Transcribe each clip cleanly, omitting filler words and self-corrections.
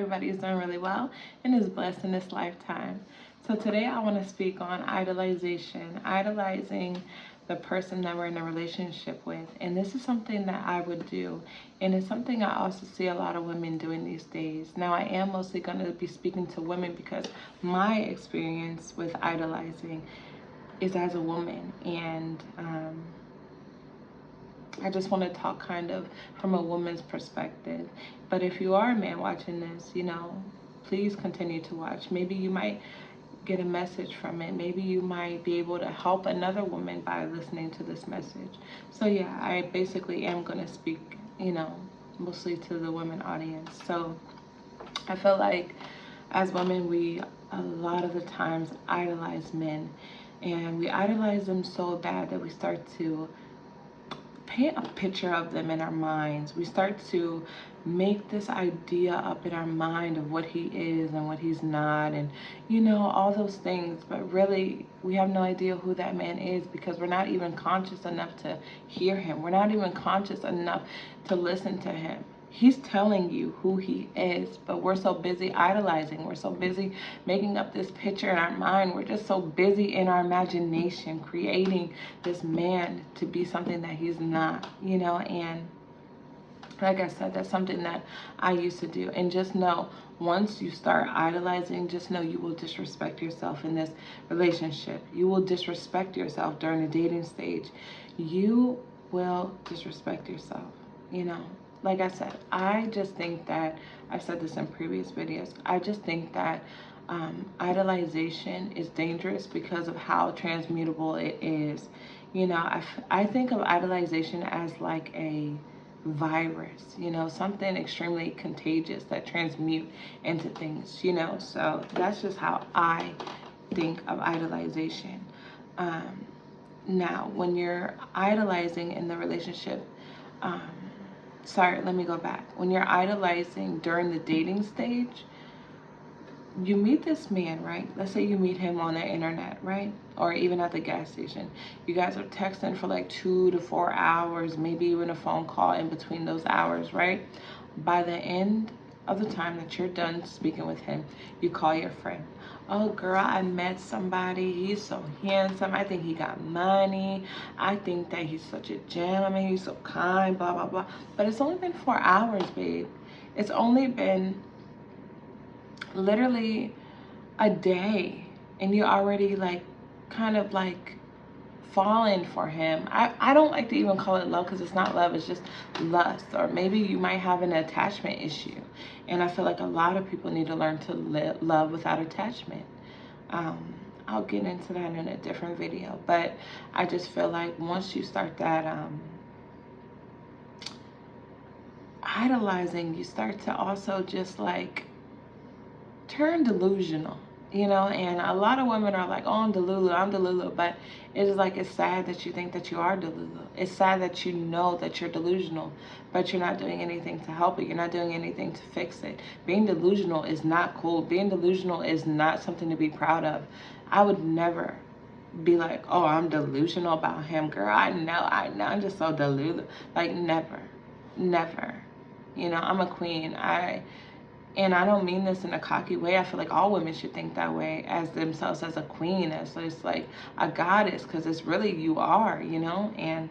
everybody is doing really well and is blessed in this lifetime. So today I want to speak on idolization, idolizing the person that we're in a relationship with. And this is something that I would do. And it's something I also see a lot of women doing these days. Now, I am mostly going to be speaking to women because my experience with idolizing is as a woman. And I just want to talk kind of from a woman's perspective. But if you are a man watching this, please continue to watch. Maybe you might get a message from it. Maybe you might be able to help another woman by listening to this message. So yeah, I basically am going to speak, mostly to the women audience. So I feel like as women, we a lot of the times idolize men, and we idolize them so bad that we start to paint a picture of them in our minds. We start to make this idea up in our mind of what he is and what he's not, and all those things. But really, we have no idea who that man is because we're not even conscious enough to hear him. We're not even conscious enough to listen to him. He's telling you who he is, but we're so busy idolizing. We're so busy making up this picture in our mind. We're just so busy in our imagination creating this man to be something that he's not, and like I said, that's something that I used to do. And just know, once you start idolizing, just know you will disrespect yourself in this relationship. You will disrespect yourself during the dating stage. You will disrespect yourself, Like I said, I just think that, I've said this in previous videos, I just think that idolization is dangerous because of how transmutable it is. I think of idolization as like a virus, something extremely contagious that transmute into things, so that's just how I think of idolization. Now, when you're idolizing in the relationship, sorry, let me go back. When you're idolizing during the dating stage, you meet this man, right? Let's say you meet him on the internet, right? Or even at the gas station. You guys are texting for like 2 to 4 hours, maybe even a phone call in between those hours, right? By the end of the time that you're done speaking with him, you call your friend. Oh girl, I met somebody. He's so handsome. I think he got money. I think that he's such a gentleman. He's so kind, blah, blah, blah. But it's only been 4 hours, babe. It's only been literally a day, and you already kind of falling for him. I don't like to even call it love because it's not love, it's just lust. Or maybe you might have an attachment issue, and I feel like a lot of people need to learn to love without attachment. I'll get into that in a different video, but I just feel like once you start that idolizing, you start to also just turn delusional, and a lot of women are like, oh, I'm delulu, but it's sad that you think that you are delulu. It's sad that you know that you're delusional, but you're not doing anything to help it. You're not doing anything to fix it. Being delusional is not cool. Being delusional is not something to be proud of. I would never be like, oh, I'm delusional about him. Girl, I know, I'm just so delulu. Never. I'm a queen. And I don't mean this in a cocky way. I feel like all women should think that way, as themselves as a queen, as just like a goddess, because it's really you are, And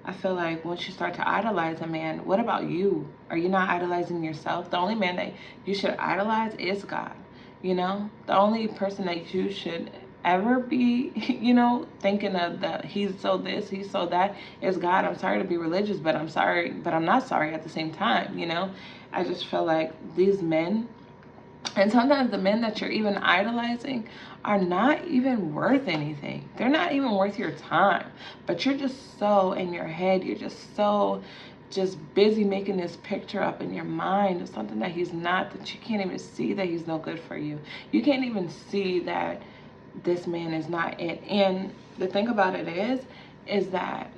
I feel like once you start to idolize a man, what about you? Are you not idolizing yourself? The only man that you should idolize is God, The only person that you should ever be, thinking of that he's so this, he's so that, is God. I'm sorry to be religious, but I'm sorry, but I'm not sorry at the same time, I just feel like these men, and sometimes the men that you're even idolizing, are not even worth anything. They're not even worth your time, but you're just so in your head, you're just so busy making this picture up in your mind of something that he's not, that you can't even see that he's no good for you. You can't even see that this man is not it. And the thing about it is that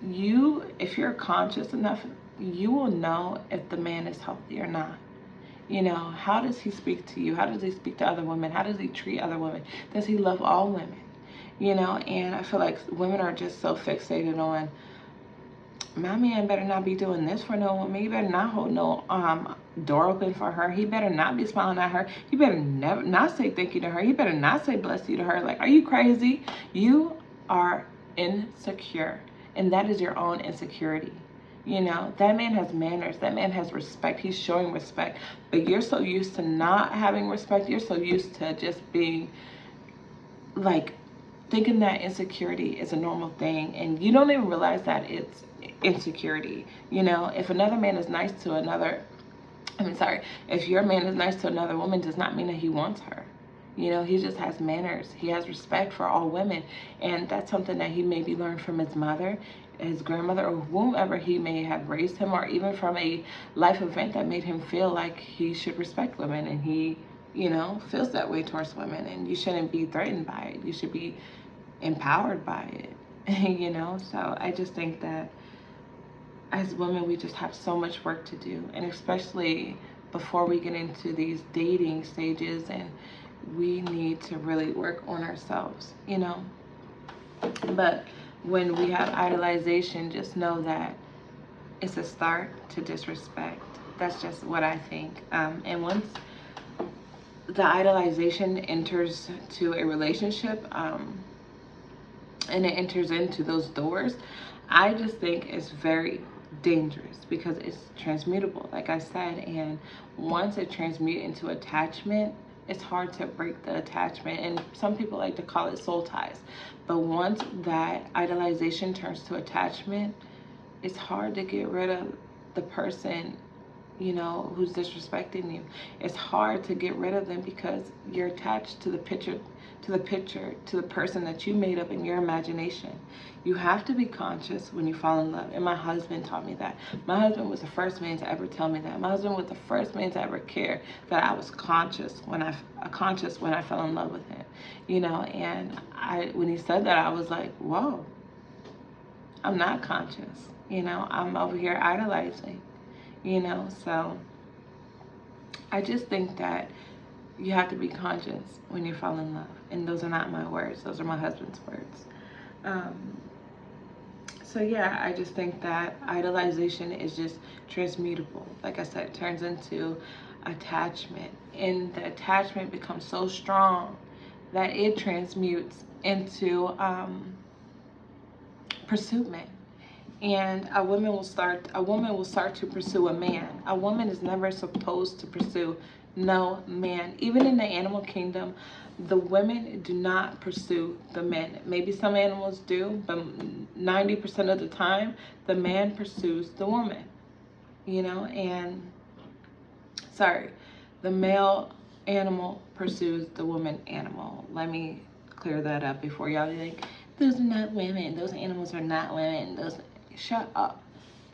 if you're conscious enough, you will know if the man is healthy or not. How does he speak to you? How does he speak to other women? How does he treat other women? Does he love all women? And I feel like women are just so fixated on my man better not be doing this for no woman. He better not hold no door open for her. He better not be smiling at her. He better never not say thank you to her. He better not say bless you to her. Like, are you crazy? You are insecure, and that is your own insecurity. You know, that man has manners. That man has respect. He's showing respect. But you're so used to not having respect. You're so used to just being like thinking that insecurity is a normal thing, and you don't even realize that it's insecurity. You know, if another man is nice to another, if your man is nice to another woman, does not mean that he wants her. You know, he just has manners. He has respect for all women, and that's something that he maybe learned from his mother, his grandmother, or whomever he may have raised him, or even from a life event that made him feel like he should respect women, and he, you know, feels that way towards women, and you shouldn't be threatened by it. You should be empowered by it. You know, so I just think that as women, we just have so much work to do, and especially before we get into these dating stages, and we need to really work on ourselves, you know. But when we have idolization, just know that it's a start to disrespect. That's just what I think. And once the idolization enters to a relationship, and it enters into those doors, I just think it's very dangerous because it's transmutable, like I said. And once it transmutes into attachment, it's hard to break the attachment, and some people like to call it soul ties. But once that idolization turns to attachment, it's hard to get rid of the person, you know, who's disrespecting you. It's hard to get rid of them because you're attached to the picture, to the person that you made up in your imagination. You have to be conscious when you fall in love. And my husband taught me that. My husband was the first man to ever tell me that. My husband was the first man to ever care that I was conscious when I fell in love with him. You know, and when he said that, I was like, whoa, I'm not conscious. You know, I'm over here idolizing. You know, so I just think that you have to be conscious when you fall in love. And those are not my words. Those are my husband's words. So yeah, I just think that idolization is just transmutable. Like I said, it turns into attachment. And the attachment becomes so strong that it transmutes into pursuit. And a woman will start to pursue a man. A woman is never supposed to pursue no man. Even in the animal kingdom, the women do not pursue the men. Maybe some animals do, but 90% of the time, the man pursues the woman. You know, the male animal pursues the woman animal. Let me clear that up before y'all think, those are not women. Those animals are not women. Shut up.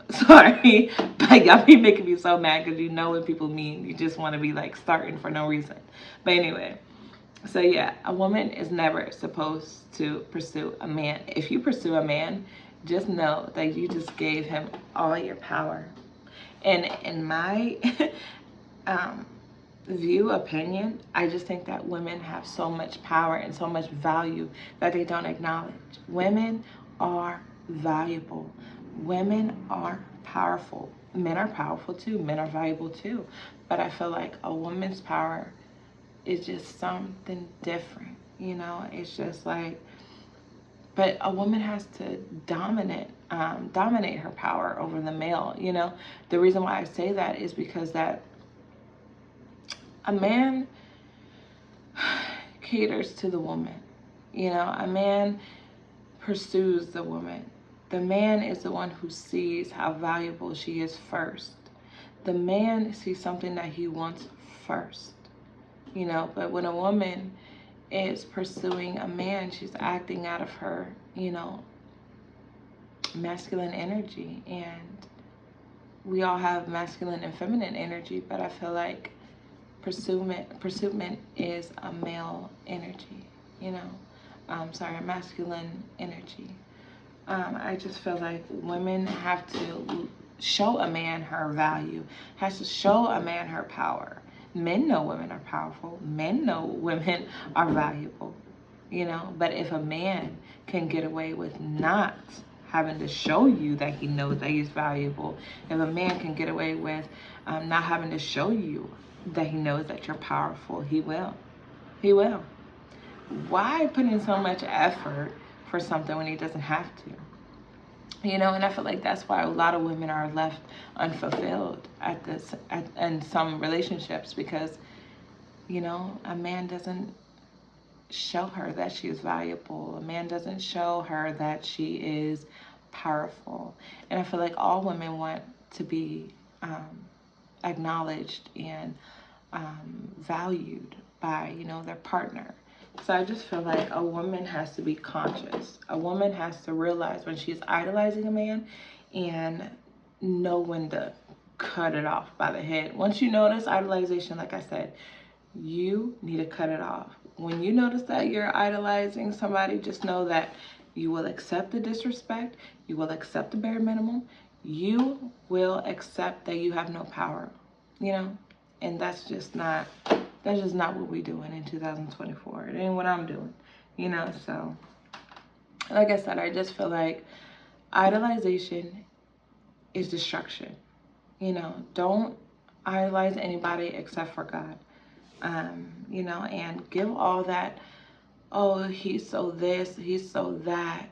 Sorry, but y'all be making me so mad because you know what people mean. You just want to be like starting for no reason. But anyway, so yeah, a woman is never supposed to pursue a man. If you pursue a man, just know that you just gave him all your power. And in my opinion, I just think that women have so much power and so much value that they don't acknowledge. Women are valuable. Women are powerful. Men are powerful too. Men are valuable too. But I feel like a woman's power is just something different. You know, it's just like, but a woman has to dominate her power over the male. You know, the reason why I say that is because that a man caters to the woman. You know, a man pursues the woman. The man is the one who sees how valuable she is first. The man sees something that he wants first. You know, but when a woman is pursuing a man, she's acting out of her, you know, masculine energy. And we all have masculine and feminine energy, but I feel like pursuit is a male energy, you know. Masculine energy. I just feel like women have to show a man her value, has to show a man her power. Men know women are powerful. Men know women are valuable, you know. But if a man can get away with not having to show you that he knows that he's valuable, if a man can get away with not having to show you that he knows that you're powerful, he will. He will. Why put in so much effort for something when he doesn't have to? You know, and I feel like that's why a lot of women are left unfulfilled in some relationships, because, you know, a man doesn't show her that she is valuable. A man doesn't show her that she is powerful. And I feel like all women want to be acknowledged and valued by, you know, their partner. So I just feel like a woman has to be conscious. A woman has to realize when she's idolizing a man and know when to cut it off by the head. Once you notice idolization, like I said, you need to cut it off. When you notice that you're idolizing somebody, just know that you will accept the disrespect, you will accept the bare minimum, you will accept that you have no power, you know? And that's just not what we're doing in 2024. It ain't what I'm doing, you know? So, like I said, I just feel like idolization is destruction. You know, don't idolize anybody except for God. You know, and give all that, oh, he's so this, he's so that.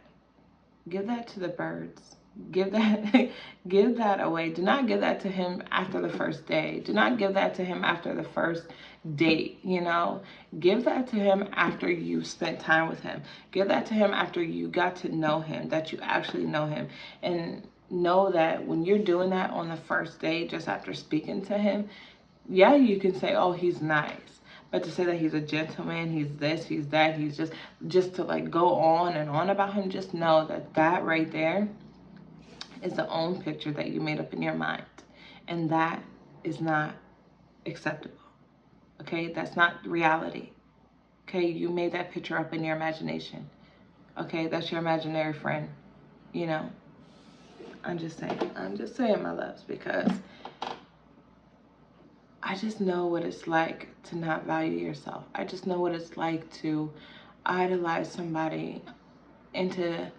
Give that to the birds. Give that give that away. Do not give that to him after the first day. Do not give that to him after the first date, you know. Give that to him after you spent time with him. Give that to him after you got to know him, that you actually know him. And know that when you're doing that on the first date, just after speaking to him, yeah, you can say, oh, he's nice. But to say that he's a gentleman, he's this, he's that, he's just to like go on and on about him, just know that that right there is the own picture that you made up in your mind. And that is not acceptable. Okay, that's not reality. Okay, you made that picture up in your imagination. Okay, that's your imaginary friend. You know, I'm just saying, my loves, because I just know what it's like to not value yourself. I just know what it's like to idolize somebody into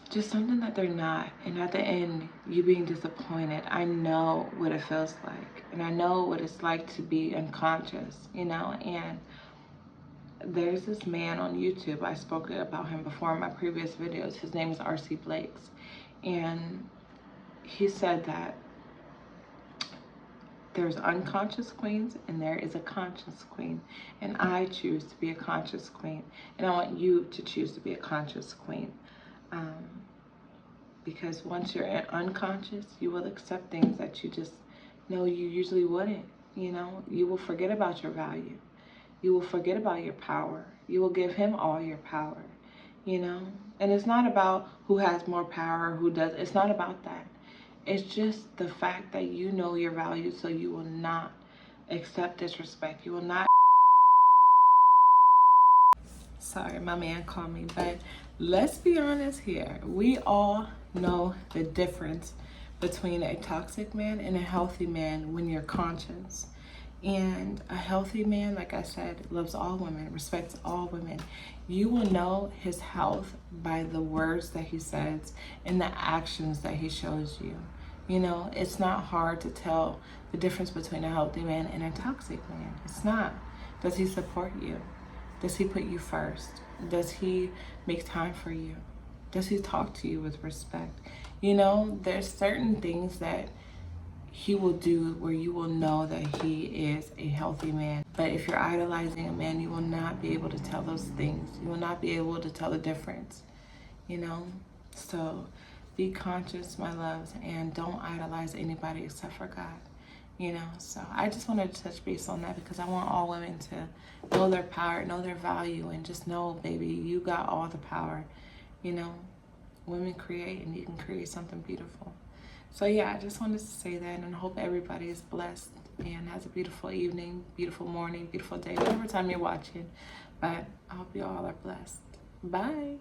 just something that they're not. And at the end, you being disappointed. I know what it feels like. And I know what it's like to be unconscious, you know. And there's this man on YouTube. I spoke about him before in my previous videos. His name is R.C. Blakes. And he said that there's unconscious queens and there is a conscious queen. And I choose to be a conscious queen. And I want you to choose to be a conscious queen. Because once you're unconscious, you will accept things that you just know you usually wouldn't. You know, you will forget about your value. You will forget about your power. You will give him all your power, you know. And it's not about who has more power, who does. It's not about that. It's just the fact that you know your value, so you will not accept disrespect. You will not. Sorry, my man called me. But let's be honest here. We all know the difference between a toxic man and a healthy man when you're conscious. And a healthy man, like I said, loves all women, respects all women. You will know his health by the words that he says and the actions that he shows you. You know, it's not hard to tell the difference between a healthy man and a toxic man. It's not. Does he support you? Does he put you first? Does he make time for you? Does he talk to you with respect? You know, there's certain things that he will do where you will know that he is a healthy man. But if you're idolizing a man, you will not be able to tell those things. You will not be able to tell the difference, you know? So be conscious, my loves, and don't idolize anybody except for God, you know? So I just wanted to touch base on that because I want all women to know their power, know their value, and just know, baby, you got all the power, you know? Women create, and you can create something beautiful. So yeah, I just wanted to say that, and I hope everybody is blessed and has a beautiful evening, beautiful morning, beautiful day, whatever time you're watching. But I hope you all are blessed. Bye.